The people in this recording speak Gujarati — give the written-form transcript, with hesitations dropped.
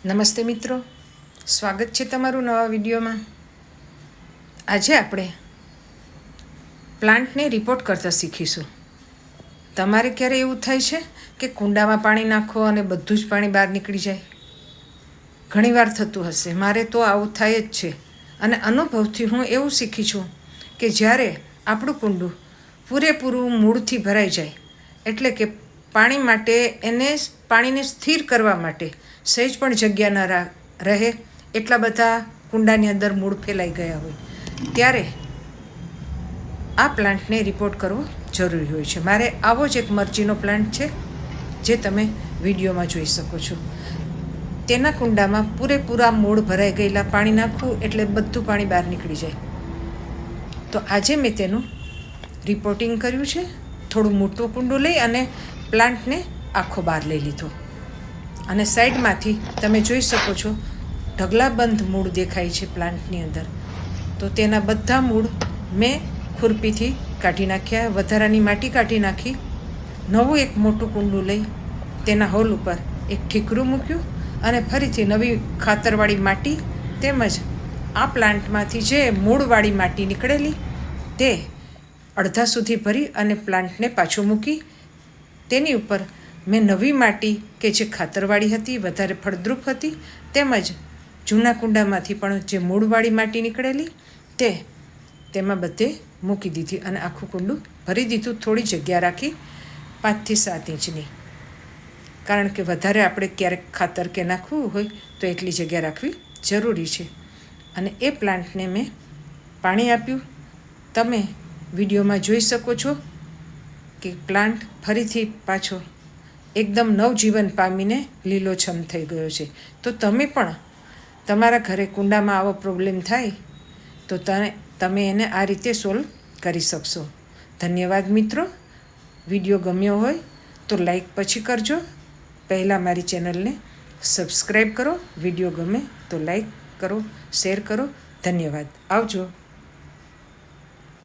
નમસ્તે મિત્રો, સ્વાગત છે તમારું નવા વિડીયોમાં। આજે આપણે પ્લાન્ટને રિપોર્ટ કરતાં શીખીશું। તમારે ક્યારે એવું થાય છે કે કુંડામાં પાણી નાખો અને બધું જ પાણી બહાર નીકળી જાય? ઘણીવાર થતું હશે, મારે તો આવું થાય જ છે। અને અનુભવથી હું એવું શીખી છું કે જ્યારે આપણું કુંડું પૂરેપૂરું મૂળથી ભરાઈ જાય, એટલે કે પાણી માટે પાણીને સ્થિર કરવા માટે સહેજ પણ જગ્યા ન રહે, એટલા બધા કુંડાની અંદર મૂળ ફેલાઈ ગયા હોય, ત્યારે આ પ્લાન્ટને રિપોર્ટ કરવો જરૂરી હોય છે। મારે આવો જ એક મરચીનો પ્લાન્ટ છે, જે તમે વિડીયોમાં જોઈ શકો છો। તેના કુંડામાં પૂરેપૂરા મૂળ ભરાઈ ગયેલા પાણી નાખવું એટલે બધું પાણી બહાર નીકળી જાય। તો આજે મેં તેનું રિપોર્ટિંગ કર્યું છે। થોડું મોટું કુંડું લઈ અને પ્લાન્ટને આખો બહાર લઈ લીધો, અને સાઈડમાંથી તમે જોઈ શકો છો ઢગલાબંધ મૂળ દેખાય છે પ્લાન્ટની અંદર। તો તેના બધા મૂળ મેં ખુરપીથી કાઢી નાખ્યા, વધારાની માટી કાઢી નાખી। નવું એક મોટું કુંડું લઈ તેના હોલ ઉપર એક ઠીકરું મૂક્યું અને ફરીથી નવી ખાતરવાળી માટી તેમજ આ પ્લાન્ટમાંથી જે મૂળવાળી માટી નીકળેલી તે અડધા સુધી ભરી અને પ્લાન્ટને પાછું મૂકી તેની ઉપર મેં નવી માટી કે જે ખાતરવાળી હતી, વધારે ફળદ્રુપ હતી, તેમજ જૂના કુંડામાંથી પણ જે મૂળવાળી માટી નીકળેલી તે તેમાં બધે મૂકી દીધી અને આખું કુંડું ભરી દીધું। થોડી જગ્યા રાખી 5 થી 7 ઇંચની, કારણ કે વધારે આપણે ક્યારેક ખાતર કે નાખવું હોય તો એટલી જગ્યા રાખવી જરૂરી છે। અને એ પ્લાન્ટને મેં પાણી આપ્યું। તમે વિડીયોમાં જોઈ શકો છો કે પ્લાન્ટ ફરીથી પાછો એકદમ નવજીવન પામીને લીલોછમ થઈ ગયો છે। તો તમે પણ તમારા ઘરે કુંડામાં આવો પ્રોબ્લેમ થાય તો તમે એને આ રીતે સોલ્વ કરી શકશો। ધન્યવાદ મિત્રો। વિડીયો ગમ્યો હોય તો લાઈક પછી કરજો, પહેલાં મારી ચેનલને સબસ્ક્રાઈબ કરો। વિડીયો ગમે તો લાઈક કરો, શેર કરો। ધન્યવાદ, આવજો।